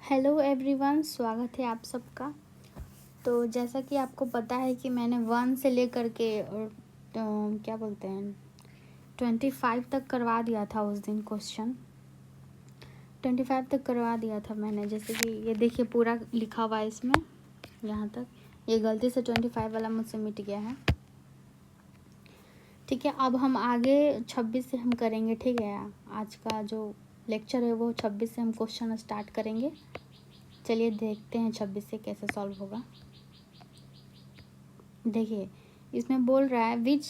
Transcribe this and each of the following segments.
Hello everyone, स्वागत है आप सबका। तो जैसा कि आपको पता है कि मैंने 1 से लेकर के क्या बोलते हैं 25 तक करवा दिया था उस दिन क्वेश्चन। 25 तक करवा दिया था मैंने। जैसे कि ये देखिए पूरा लिखा हुआ है इसमें, यहाँ तक। ये गलती से 25 वाला मुझसे मिट गया है। ठीक है, अब हम आगे 26 से हम करेंगे। ठीक है, आज का जो लेक्चर है वो 26 से हम क्वेश्चन स्टार्ट करेंगे। चलिए देखते हैं 26 से कैसे सॉल्व होगा। देखिए इसमें बोल रहा है विच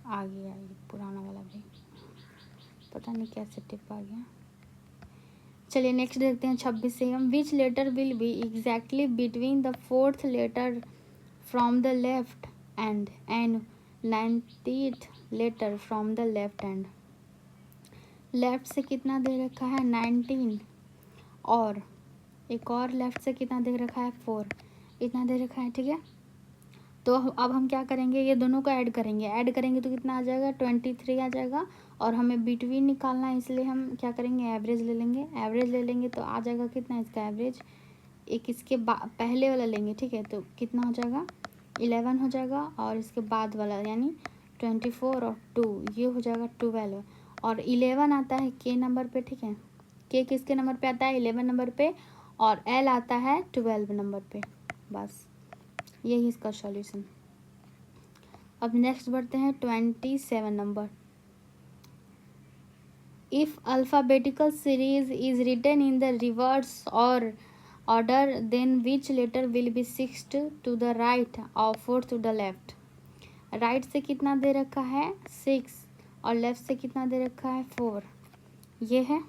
आ गया, ये पुराना वाला भी पता नहीं कैसे टिप आ गया। चलिए नेक्स्ट देखते हैं 26 से हम। Which letter will be exactly between the 4th letter from the left end 90th letter from the left end. Left से कितना दे रखा है 19, और एक और लेफ्ट से कितना दे रखा है 4, इतना दे रखा है। ठीक है, तो अब हम क्या करेंगे, ये दोनों को ऐड करेंगे तो कितना आ जाएगा 23 आ जाएगा। और हमें बिटवीन निकालना है, इसलिए हम क्या करेंगे एवरेज ले लेंगे तो आ जाएगा कितना इसका एवरेज। एक इसके पहले वाला लेंगे। ठीक है, तो कितना हो जाएगा 11 हो जाएगा, और इसके बाद वाला यानी 24 और 2 ये हो जाएगा 12, और 11 आता है के नंबर पे। ठीक है, के किसके नंबर पे आता है 11 नंबर पे, और एल आता है 12 नंबर पे। बस यही इसका सॉल्यूशन। अब नेक्स्ट बढ़ते हैं 27 नंबर। If alphabetical series is written in the reverse और order then which letter will be 6th to the right और 4th to the left. Right से कितना दे रखा है 6 और लेफ्ट से कितना दे रखा है 4, ये है।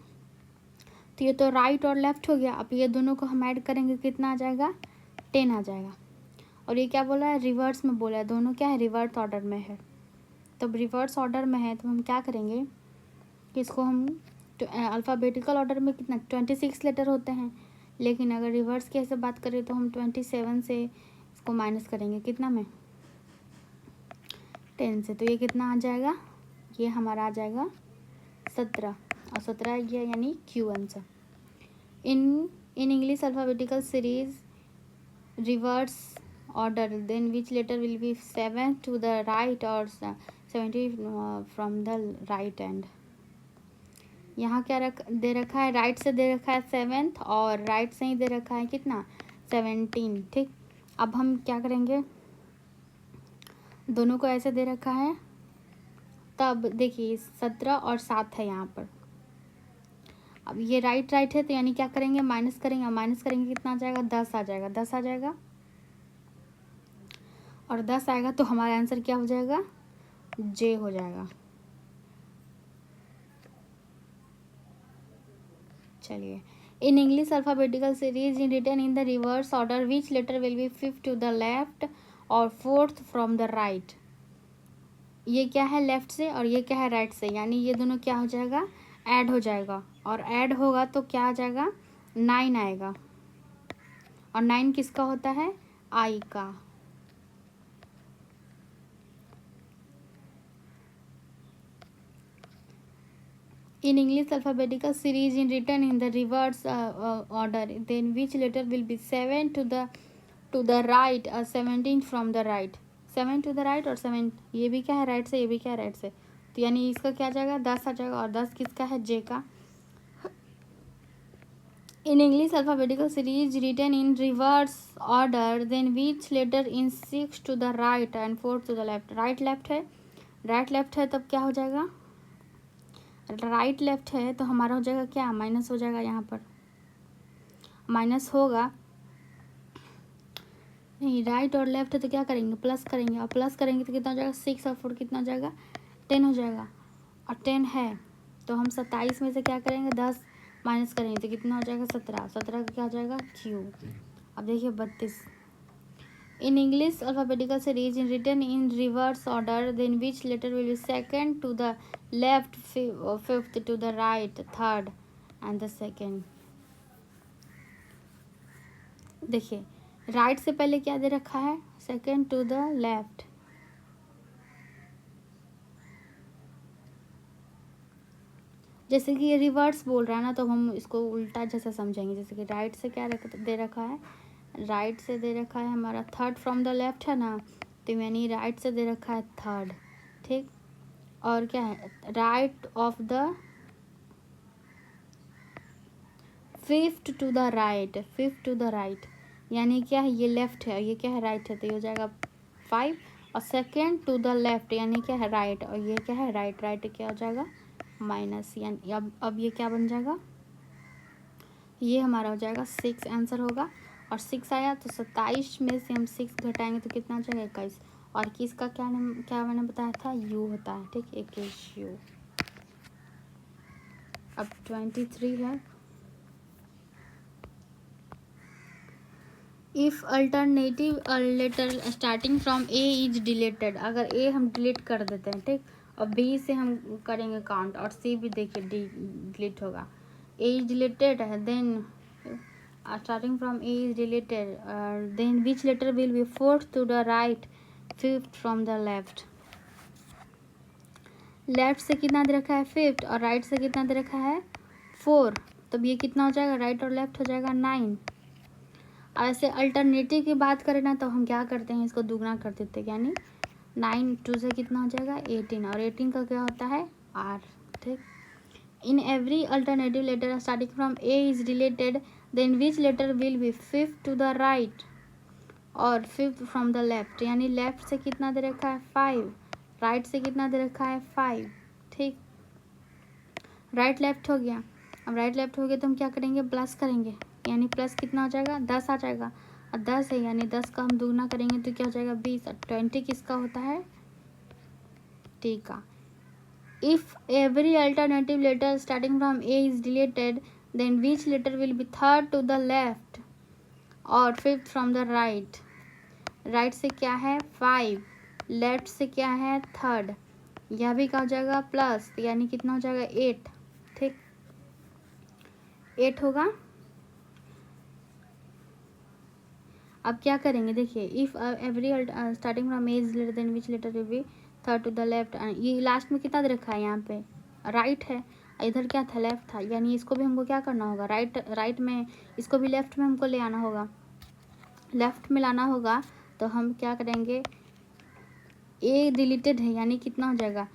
तो ये तो राइट और लेफ्ट हो गया। अब ये दोनों को हम ऐड करेंगे कितना आ जाएगा 10 आ जाएगा। और ये क्या बोला है रिवर्स में बोला है, दोनों क्या है रिवर्स ऑर्डर में है। तब रिवर्स ऑर्डर में है तो हम क्या करेंगे कि इसको हम अल्फ़ाबेटिकल ऑर्डर में कितना 26 लेटर होते हैं, लेकिन अगर रिवर्स की ऐसे बात करें तो हम 27 से इसको माइनस करेंगे कितना में 10 से। तो ये कितना आ जाएगा, ये हमारा आ जाएगा 17, और 17 ये यानी Q answer. In English alphabetical series reverse order then which letter will be 7th to the right or 70 from the right end। यहाँ क्या दे रखा है राइट से दे रखा है 7th, और राइट से ही दे रखा है कितना 17। ठीक, अब हम क्या करेंगे, दोनों को ऐसे दे रखा है। तब देखिए 17 और 7 है यहाँ पर। अब ये राइट है तो यानी क्या करेंगे माइनस करेंगे कितना आ जाएगा 10 आ जाएगा, और 10 आएगा तो हमारा आंसर क्या हो जाएगा जे हो जाएगा। चलिए in English alphabetical series in written in the reverse order which letter will be 5th to the left और 4th फ्रॉम द राइट। ये क्या है लेफ्ट से और ये क्या है राइट से, यानी ये दोनों क्या हो जाएगा ऐड हो जाएगा, और ऐड होगा तो क्या आ जाएगा 9 आएगा। और 9 किसका होता है आई का। In English alphabetical series in written in the reverse order, then which letter will be 7 to the right or 17 from the right। 7 to the right और 7 ये भी क्या है राइट से, ये भी क्या है राइट से, तो यानी इसका क्या आ जाएगा 10 आ जाएगा, और 10 किसका है जे का। In English alphabetical series written in reverse order, then which letter in 6 to the right and 4 to the left। Right left है तब क्या हो जाएगा राइट लेफ्ट है तो हमारा हो जाएगा क्या माइनस हो जाएगा, यहाँ पर माइनस होगा नहीं। राइट और लेफ्ट है तो क्या करेंगे प्लस करेंगे, और प्लस करेंगे तो कितना हो जाएगा 6 और 4 कितना हो जाएगा 10 हो जाएगा। और 10 है तो हम 27 में से क्या करेंगे 10 माइनस करेंगे तो कितना हो जाएगा 17 का क्या हो जाएगा क्यू। अब देखिए 32। In English alphabetical series in written in reverse order, then which letter will be 2nd to the left, 5th to the right, 3rd and the 2nd। देखिए राइट से पहले क्या दे रखा है 2nd to the left, जैसे कि ये reverse बोल रहा है ना, तो हम इसको उल्टा जैसा समझेंगे। जैसे कि राइट से क्या दे रखा है, राइट से दे रखा है हमारा थर्ड फ्रॉम द लेफ्ट है ना, तो यानी राइट से दे रखा है थर्ड, ठीक। और क्या है, right of the fifth to the right, fifth to the right यानी क्या है, ये लेफ्ट है, ये क्या है, राइट है, तो ये हो जाएगा 5। और सेकेंड टू द लेफ्ट यानी क्या है, राइट, और ये क्या है, राइट, राइट क्या हो जाएगा, माइनस। यानी अब ये क्या बन जाएगा, ये हमारा हो जाएगा 6 आंसर होगा। और 6 आया तो 27 में से हम 6 घटाएंगे तो कितना आ जाएगा, 21। और किसका क्या मैंने बताया था, यू होता है, ठीक, 21 यू। अब 23 है, if alternative letter starting from A is deleted, अगर ए हम डिलीट कर देते हैं, ठीक, और बी से हम करेंगे काउंट, और सी भी देखिए डिलीट होगा। ए इज डिलीटेड है, then starting from A is deleted, then which letter will be fourth to the right, fifth from the left. Left से कितना दे रखा है, फिफ्थ, और राइट से कितना दे रखा है, 4। तब ये कितना हो जाएगा, राइट और लेफ्ट हो जाएगा 9। और ऐसे अल्टरनेटिव की बात करें ना, तो हम क्या करते हैं, इसको दुगना कर देते हैं, यानी 9 2 से कितना हो जाएगा, 18। और 18 का क्या होता है, आर, ठीक। In every alternative letter starting from A is related, then which letter will be fifth to the right और फिफ्थ फ्रॉम द लेफ्ट। यानी लेफ्ट से कितना दे रखा है, 5, राइट से कितना दे रखा है, 5, ठीक। राइट लेफ्ट हो गया। अब राइट लेफ्ट हो गया तो हम क्या करेंगे, प्लस करेंगे, यानी प्लस कितना हो जाएगा, 10 आ जाएगा। और 10 है यानी 10 का हम दुगना करेंगे तो क्या हो जाएगा, 20। और 20 किसका होता है, टी का। If every alternative letter starting from A is deleted, then which letter will be third to the left और fifth from the right. Right से क्या है, 5, लेफ्ट से क्या है, थर्ड, यह भी क्या हो जाएगा, प्लस, यानी कितना हो जाएगा, 8, ठीक, 8 होगा। अब क्या करेंगे, देखिए, if every starting from A is letter then which letter will be third to the left. ये लास्ट में कितना दे रखा है, यहाँ पे राइट है, इधर क्या था, लेफ्ट था, यानी इसको भी हमको क्या करना होगा, राइट में, इसको भी लेफ्ट में हमको ले आना होगा, लेफ्ट में लाना होगा। तो हम क्या करेंगे, ए डिलीटेड है यानी कितना हो जाएगा,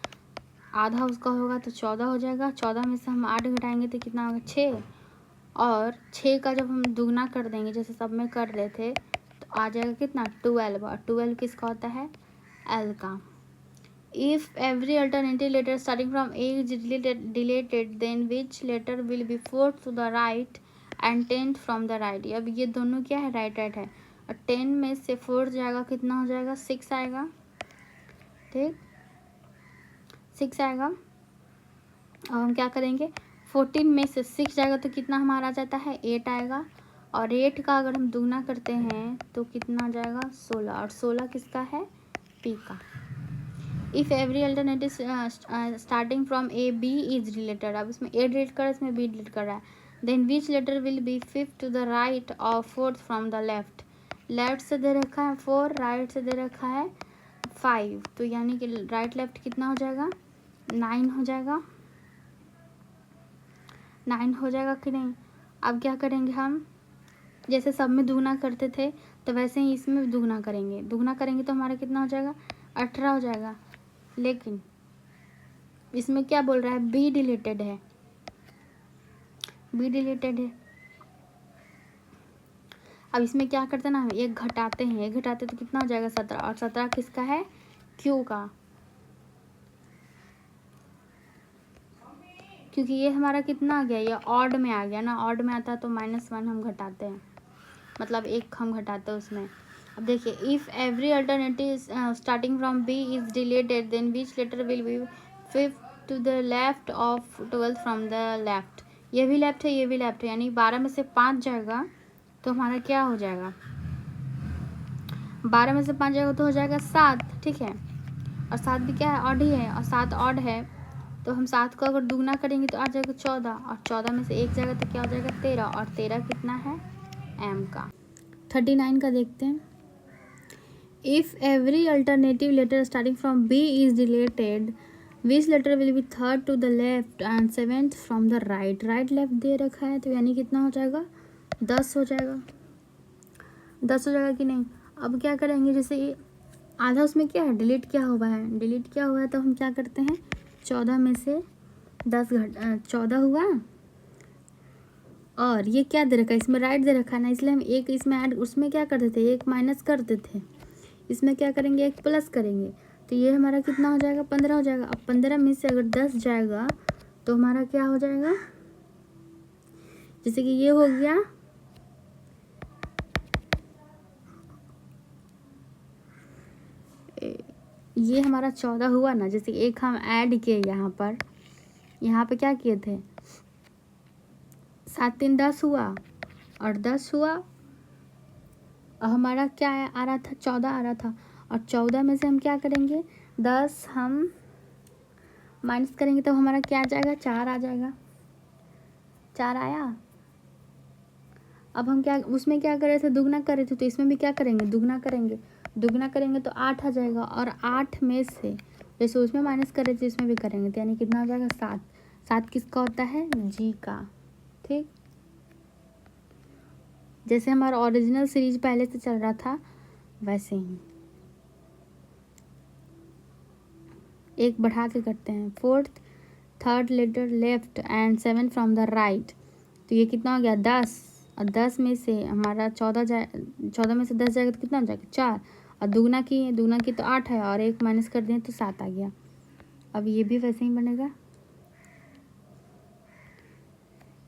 आधा उसका होगा तो 14 हो जाएगा। 14 में से हम 8 घटाएंगे तो कितना होगा, 6। और 6 का जब हम दुगना कर देंगे, जैसे सब में कर रहे थे, तो आ जाएगा कितना, 12। और 12 किसका होता है, एल का। If every alternative letter starting from A is deleted, then which letter will be fourth to the right and 10th from the right. अब ये दोनों क्या है, राइट राइट है। और 10 में से 4 जाएगा, कितना हो जाएगा, 6 आएगा, ठीक, 6 आएगा। और हम क्या करेंगे, 14 में से 6 जाएगा तो कितना हमारा आ जाता है, 8 आएगा। और 8 का अगर हम दुगना करते हैं तो कितना आ जाएगा, 16। और 16 किसका है, पी का। If every alternative starting from A B is related, अब इसमें ए डिलीट कर रहा है, इसमें बी डिलीट कर रहा है, then which letter will be fifth to the right और fourth from the left. Left से दे रखा है 4, राइट से दे रखा है 5, तो यानी कि राइट लेफ्ट कितना हो जाएगा, 9 हो जाएगा, 9 हो जाएगा कि नहीं। अब क्या करेंगे हम, जैसे सब में दुगना करते थे तो वैसे ही इसमें दुगना करेंगे। दुगना करेंगे तो हमारा कितना हो जाएगा, 18 हो जाएगा। लेकिन इसमें क्या बोल रहा है, बी डिलीटेड है, बी डिलीटेड है। अब इसमें क्या करते हैं ना, एक घटाते हैं, एक घटाते तो कितना हो जाएगा, 17। और 17 किसका है, क्यू का, क्योंकि ये हमारा कितना आ गया, ये ऑड में आ गया ना, ऑड में आता है तो -1 हम घटाते हैं, मतलब 1 हम घटाते हैं उसमें। अब देखिए, if every alternative starting from B is deleted, then which letter will be fifth to the left of 12th from the left. ये भी लेफ्ट है, ये भी लेफ्ट है, यानी 12 में से 5 जाएगा तो हमारा क्या हो जाएगा, 12 में से 5 जाएगा तो हो जाएगा 7, ठीक है। और 7 भी क्या है, ऑड ही है, और 7 ऑड है, तो हम 7 को अगर दुगना करेंगे तो आ जाएगा 14। और 14 में से 1 जाएगा तो क्या हो जाएगा, 13। और 13 कितना है, एम का। 39 का देखते हैं। If every alternative letter starting from B is deleted, which letter will be third to the left and seventh from the right. Right left दे रखा है तो यानी कितना हो जाएगा, 10 हो जाएगा। 10 हो जाएगा कि नहीं। अब क्या करेंगे, जैसे ये आधा उसमें क्या है, डिलीट क्या हुआ है, डिलीट क्या हुआ है, तो हम क्या करते हैं 14 में से 10 14 हुआ। और ये क्या दे रखा है, इसमें राइट दे रखा है ना, इसलिए हम एक इसमें ऐड, उसमें क्या करते थे, एक माइनस करते थे, इसमें क्या करेंगे, एक प्लस करेंगे, तो ये हमारा कितना हो जाएगा, 15 हो जाएगा। अब 15 में से अगर 10 जाएगा तो हमारा क्या हो जाएगा, जैसे कि ये हो गया, ये हमारा 14 हुआ ना, जैसे एक हम ऐड किए यहाँ पे क्या किए थे, 7 3 10 हुआ और 10 हुआ, और हमारा क्या आ रहा था, 14 आ रहा था। और 14 में से हम क्या करेंगे, 10 हम माइनस करेंगे तो हमारा क्या आ जाएगा, 4 आ जाएगा। 4 आया। अब हम क्या उसमें क्या कर रहे थे, दुगना कर रहे थे, तो इसमें भी क्या करेंगे, दुगना करेंगे। दुगना करेंगे तो 8 आ जाएगा। और 8 में से जैसे उसमें माइनस कर रहे थे इसमें भी करेंगे, तो यानी कितना हो जाएगा, 7। 7 किसका होता है, जी का। ठीक, जैसे हमारा ओरिजिनल सीरीज पहले से चल रहा था वैसे ही एक बढ़ा के करते हैं। Fourth third letter left and 7 from the right, तो ये कितना हो गया, 10। और 10 में से हमारा 14 जाए, 14 में से 10 जाएगा तो कितना हो जाएगा, 4। और दुगना की तो 8 है, और एक माइनस कर दें तो 7 आ गया। अब ये भी वैसे ही बनेगा।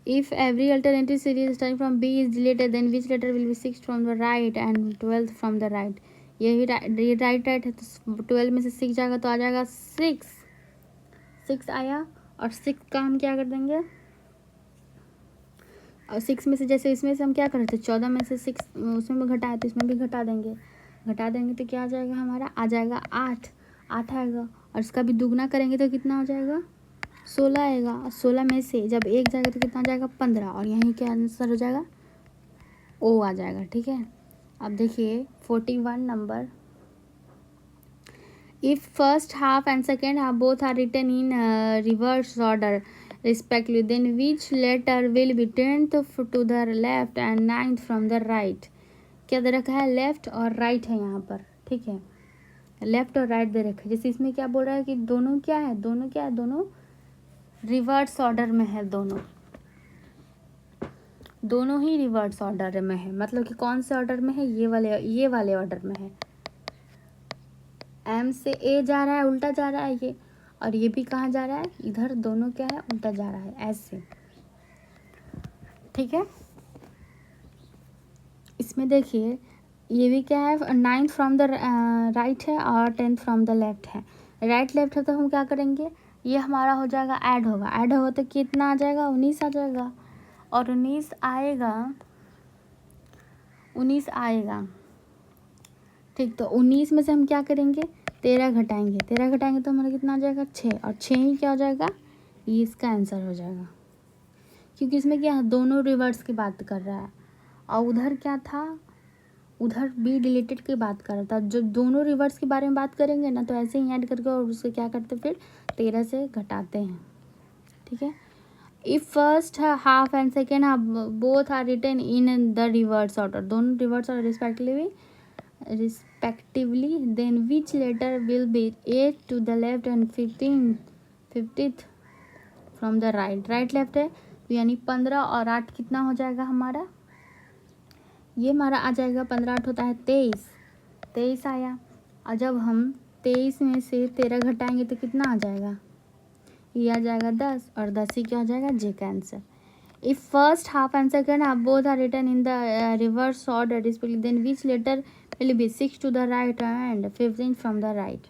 If every alternative series starting from B is deleted then which letter will be 6 from the right and 12 from the right. ये राइट है, तो 12 में से 6 जाएगा तो आ जाएगा 6 आया। और 6 का हम क्या कर देंगे, और 6 में से जैसे इसमें से हम क्या कर रहे थे, 14 में से 6 उसमें भी घटाए तो इसमें भी घटा देंगे तो क्या आ जाएगा, हमारा आ जाएगा 8 आएगा। और इसका भी दुगना करेंगे तो कितना हो जाएगा, 16 आएगा। और 16 में से जब 1 जाएगा तो कितना आ जाएगा, 15। और यहीं क्या आंसर हो जाएगा, ओ आ जाएगा। ठीक है, अब देखिए 41 number. If first half and second half both are written in reverse order respectively, then which letter will be 10th to the left and 9th from the right? क्या दे रखा है, लेफ्ट और राइट है यहाँ पर। ठीक है, लेफ्ट और राइट दे रखा है। जैसे इसमें क्या बोल रहा है कि दोनों क्या है, दोनों रिवर्स ऑर्डर में है। दोनों ही रिवर्स ऑर्डर में है, मतलब कि कौन से ऑर्डर में है, ये वाले ऑर्डर में है। एम से ए जा रहा है, उल्टा जा रहा है ये, और ये भी कहाँ जा रहा है, इधर, दोनों क्या है, उल्टा जा रहा है, ऐसे। ठीक है, इसमें देखिए ये भी क्या है, 9th फ्रॉम द राइट है और 10th फ्रॉम द लेफ्ट है। राइट लेफ्ट है तो हम क्या करेंगे, ये हमारा हो जाएगा, ऐड होगा तो कितना आ जाएगा, 19 आ जाएगा। और 19 आएगा। ठीक, तो 19 में से हम क्या करेंगे, 13 घटाएंगे तो हमारा कितना आ जाएगा, 6। और 6 ही क्या हो जाएगा, ये इसका आंसर हो जाएगा। क्योंकि इसमें क्या है, दोनों रिवर्स की बात कर रहा है, और उधर क्या था, उधर बी डिलीटेड की बात कर रहा था। जब दोनों रिवर्स के बारे में बात करेंगे ना, तो ऐसे ही ऐड करके और उससे क्या करते, फिर 13 से घटाते हैं। ठीक है, if first half and second half both are written in the reverse order, दोनों reverse order respectively, then which letter will be 8 to the left and 50th from the right? Right left है तो यानी 15 और 8 कितना हो जाएगा हमारा, ये हमारा आ जाएगा, 15 8 होता है 23 आया। और जब हम 23 में से 13 घटाएंगे तो कितना आ जाएगा, ये आ जाएगा 10। और 10 ही क्या हो जाएगा, जे का answer. If first half and second half both are written in the reverse order respectively, then which letter will be 6 to the right and 15 from the right?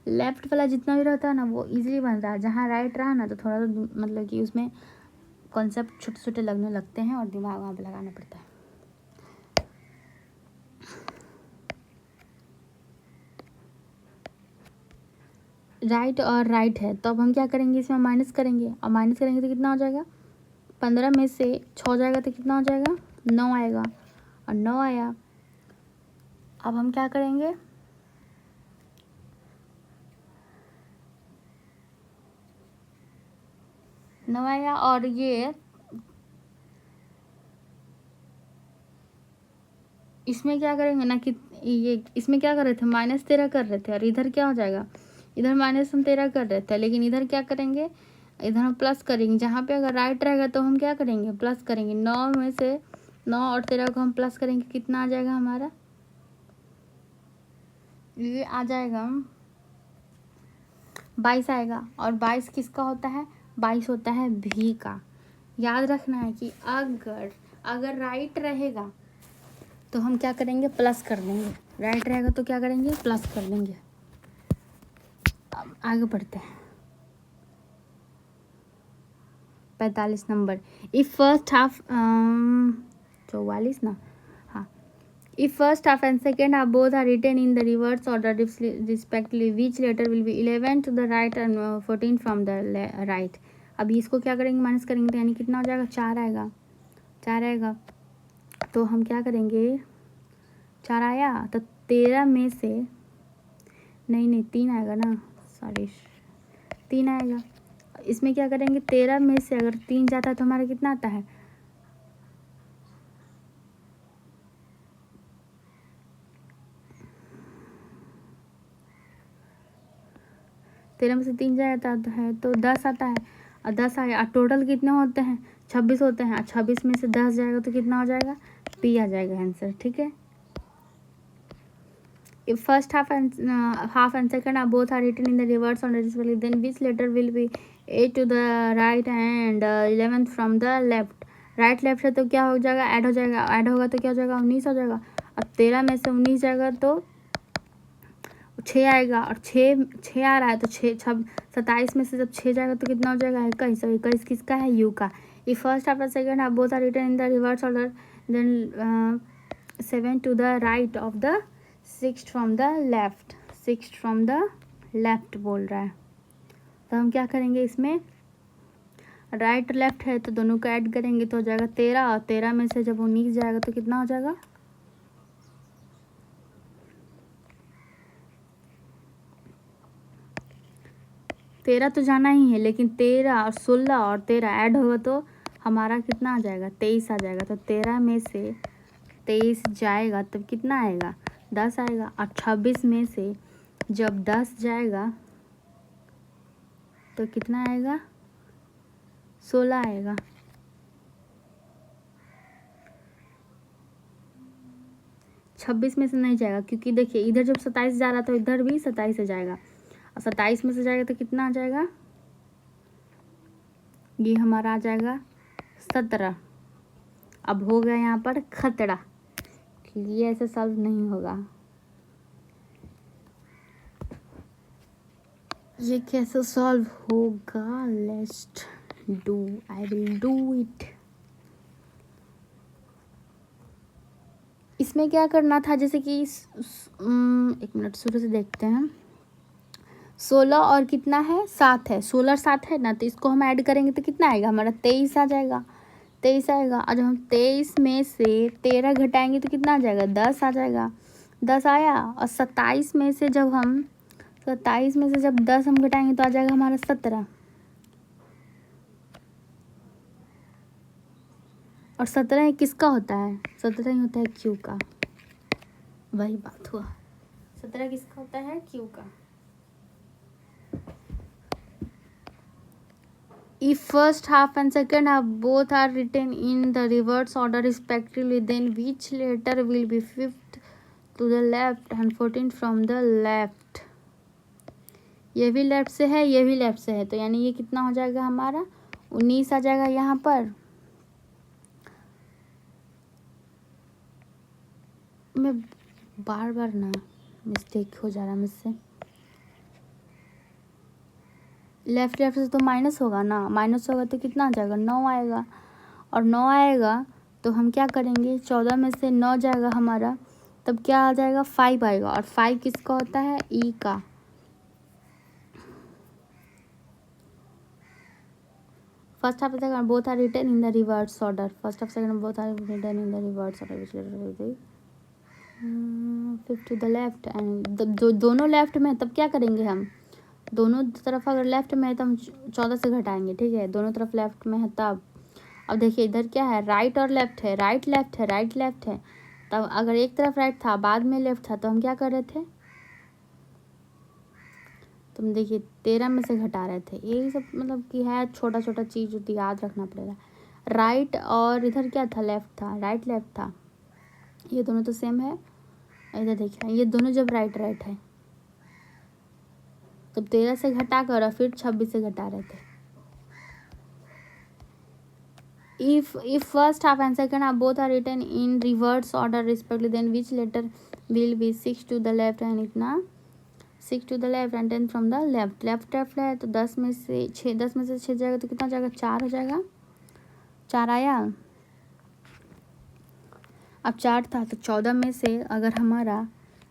Left वाला जितना भी रहता है ना वो इजीली बनता है, जहाँ राइट रहा ना तो थोड़ा सा मतलब कि उसमें कॉन्सेप्ट छोटे छोटे लगने लगते हैं और दिमाग वहाँ पे लगाना पड़ता है। राइट और राइट है तो अब हम क्या करेंगे, इसमें माइनस करेंगे, और माइनस करेंगे तो कितना हो जाएगा, 15 में से 6 जाएगा तो कितना हो जाएगा, 9 आएगा। और 9 आया। अब हम क्या करेंगे, 9 आएगा। और ये इसमें क्या करेंगे ना कि ये इसमें क्या कर रहे थे, -13 कर रहे थे, और इधर क्या हो जाएगा, इधर -13 कर रहे थे, लेकिन इधर क्या करेंगे, इधर हम प्लस करेंगे। जहाँ पे अगर राइट रहेगा तो हम क्या करेंगे, प्लस करेंगे। 9 में से 9 और 13 को हम प्लस करेंगे, कितना आ जाएगा हमारा, ये आ जाएगा 22 आएगा। और 22 किसका होता है, 22 होता है भी का। याद रखना है कि अगर राइट रहेगा तो हम क्या करेंगे, प्लस कर देंगे। राइट रहेगा तो क्या करेंगे, प्लस कर देंगे। अब आगे बढ़ते हैं। 45 नंबर, इफ फर्स्ट हाफ 44 ना, हाँ, if first half and second half both are written in the reverse order respectively which letter will be 11 to the right and 14 from the right. अभी इसको क्या करेंगे, माइनस करेंगे, तो यानी कितना हो जाएगा, 4 आएगा। 4 आएगा तो हम क्या करेंगे, 4 आया तो 13 में से नहीं 3 आएगा ना, सॉरी 3 आएगा। इसमें क्या करेंगे, 13 में से अगर 3 जाता है तो हमारा कितना आता है, 13 में से 3 जाता है तो 10 आता है। और 10 आया, और टोटल कितने होते हैं, 26 होते हैं। और 26 में से 10 जाएगा तो कितना हो जाएगा, पी आ जाएगा आंसर। ठीक है, if first half and second half both are written in the reverse order respectively, then which letter will be 8 to the right and 11th from the left। Right left है तो क्या हो जाएगा, add हो जाएगा। Add होगा तो क्या हो जाएगा, 19 हो जाएगा। और 13 में से 19 जाएगा तो 6 आएगा। और 6 आ रहा है तो 27 में से जब 6 जाएगा तो कितना हो जाएगा, 21। 21 किसका है, यू का। If first half and second half both are written in the reverse order then 7 to the right of the 6 from the left. 6 from the left बोल रहा है, तो हम क्या करेंगे, इसमें राइट लेफ्ट है तो दोनों को ऐड करेंगे तो हो जाएगा 13। और 13 में से जब 19 जाएगा तो कितना हो जाएगा, 13 तो जाना ही है, लेकिन 13 और 16 और 13 ऐड होगा तो हमारा कितना आ जाएगा, 23 आ जाएगा। तो 13 में से 23 जाएगा तब कितना आएगा, 10 आएगा। और 26 में से जब 10 जाएगा तो कितना आएगा, 16 आएगा। छब्बीस में से नहीं जाएगा, क्योंकि देखिए इधर जब 27 जा रहा तो इधर भी 27 से जाएगा। और 27 में से जाएगा तो कितना आ जाएगा, ये हमारा आ जाएगा 17। अब हो गया यहाँ पर खतरा, ये ऐसे सॉल्व नहीं होगा। ये कैसे सॉल्व होगा, let's do, I will do it. इसमें क्या करना था, जैसे कि एक मिनट शुरू से देखते हैं। 16 और कितना है, 7 है। 16 और 7 है ना, तो इसको हम ऐड करेंगे तो कितना आएगा हमारा, 23 आ जाएगा। 23 आएगा। और जब हम 23 में से 13 घटाएंगे तो कितना आ जाएगा, 10 आ जाएगा। 10 आया। और 27 में से जब 10 हम घटाएंगे तो आ जाएगा हमारा 17। और 17 किसका होता है, 17 ही होता है क्यू का। वही बात हुआ, 17 किसका होता है, क्यू का। If first half and second half both are written in the reverse order respectively, then which letter will be 5th to the left and 14th from the left। ये भी लेफ्ट से है, ये भी लेफ्ट से है, तो यानी ये कितना हो जाएगा हमारा, 19 आ जाएगा यहाँ पर। मैं बार बार ना मिस्टेक हो जा रहा मुझसे। लेफ्ट से तो माइनस होगा ना, माइनस होगा तो कितना आ जाएगा, 9 आएगा। और 9 आएगा तो हम क्या करेंगे, 14 में से 9 जाएगा हमारा, तब क्या आ जाएगा, 5 आएगा। और 5 किसका होता है, ई का। First half second both are written in the reverse order. First half second both are written in the reverse order which letter will be 5 to the left and दोनों लेफ्ट में, तब क्या करेंगे हम, दोनों तरफ अगर लेफ्ट में है तो हम 14 से घटाएंगे, ठीक है, दोनों तरफ लेफ्ट में है तब। अब देखिए इधर क्या है, राइट और लेफ्ट है, राइट लेफ्ट है, राइट लेफ्ट है। तब अगर एक तरफ राइट था बाद में लेफ्ट था तो हम क्या कर रहे थे, तुम देखिए 13 में से घटा रहे थे। यही सब मतलब कि है छोटा छोटा चीज़ जो याद रखना पड़ेगा। राइट और इधर क्या था, लेफ्ट था, राइट लेफ्ट था, ये दोनों तो सेम है। इधर देखिए ये दोनों जब राइट राइट है तब 13 से घटा कर और फिर 26 से घटा रहे थे। if first half and second half both are written in reverse order respectively, then which letter will be 6 to the left and इतना 6 to the left and 10 from the left। Left left है तो 10 में से 6 जाएगा तो कितना जाएगा, 4 हो जाएगा, 4 आया। अब 4 था तो 14 में से अगर हमारा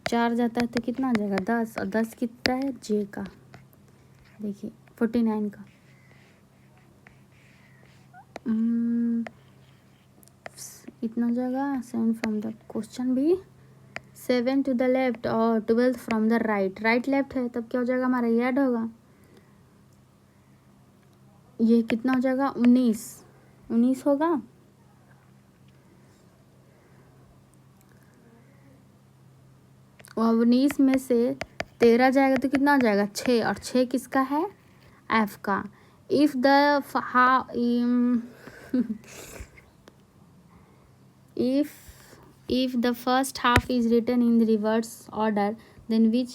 4 जाता है तो कितना आ जाएगा, 10, और 10 कितना है, जे का, देखिए 49 का। इतना जगह 7 फ्रॉम द क्वेश्चन भी 7 टू द लेफ्ट और 12 from the right, right left है तब क्या हो जाएगा हमारा, ये ऐड होगा, ये कितना हो जाएगा, 19 होगा। और 19 में से 13 जाएगा तो कितना हो जाएगा, 6, और 6 किसका है, एफ का। If the if the first half is written in the reverse order, then which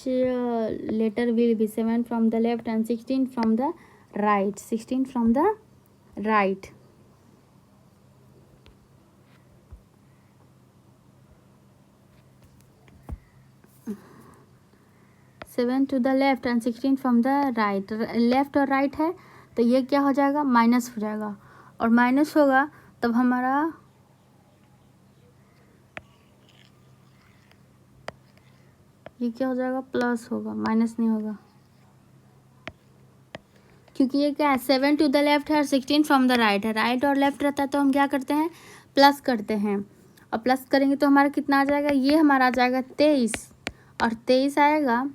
letter will be 7 from the left and 16 from the right, 16 from the right। Seven to the left and 16 from the right, left और right है तो ये क्या हो जाएगा, minus हो जाएगा, और माइनस होगा तब हमारा ये क्या हो जाएगा, प्लस होगा, माइनस नहीं होगा, क्योंकि ये क्या है, 7 टू द लेफ्ट है और 16 फ्रॉम द राइट है। राइट और लेफ्ट रहता है तो हम क्या करते हैं, प्लस करते हैं, और प्लस करेंगे तो हमारा कितना आ जाएगा, ये हमारा आ जाएगा 23, और 23 आएगा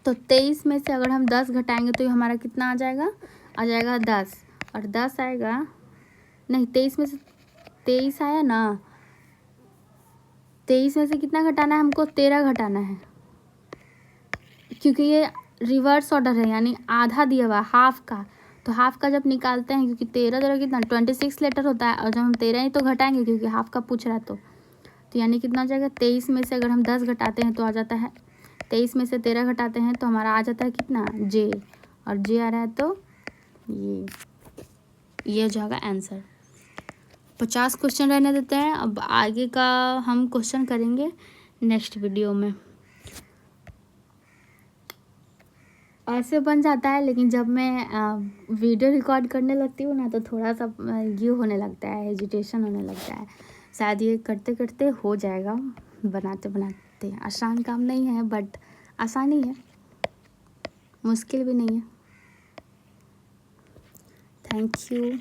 तो 23 में से अगर हम 10 घटाएंगे तो ये हमारा कितना आ जाएगा, 10, और 10 आएगा, नहीं 23 में से 23 आया ना, 23 में से कितना घटाना है हमको, 13 घटाना है, क्योंकि ये रिवर्स ऑर्डर है यानी आधा दिया हुआ हाफ का, तो हाफ का जब निकालते हैं, क्योंकि 13 कितना 26 लेटर होता है, और जब हम 13 ही तो घटाएंगे क्योंकि हाफ का पूछ रहा है तो यानी कितना आ जाएगा, 23 में से अगर हम 10 घटाते हैं तो आ जाता है, 23 में से 13 घटाते हैं तो हमारा आ जाता है कितना, जे, और जे आ रहा है तो ये हो जाएगा आंसर। 50 क्वेश्चन रहने देते हैं, अब आगे का हम क्वेश्चन करेंगे नेक्स्ट वीडियो में। ऐसे बन जाता है, लेकिन जब मैं वीडियो रिकॉर्ड करने लगती हूँ ना तो थोड़ा सा ये होने लगता है, हेजिटेशन होने लगता है। शायद ये करते करते हो जाएगा, बनाते बनाते। आसान काम नहीं है बट आसानी है, मुश्किल भी नहीं है। Thank you.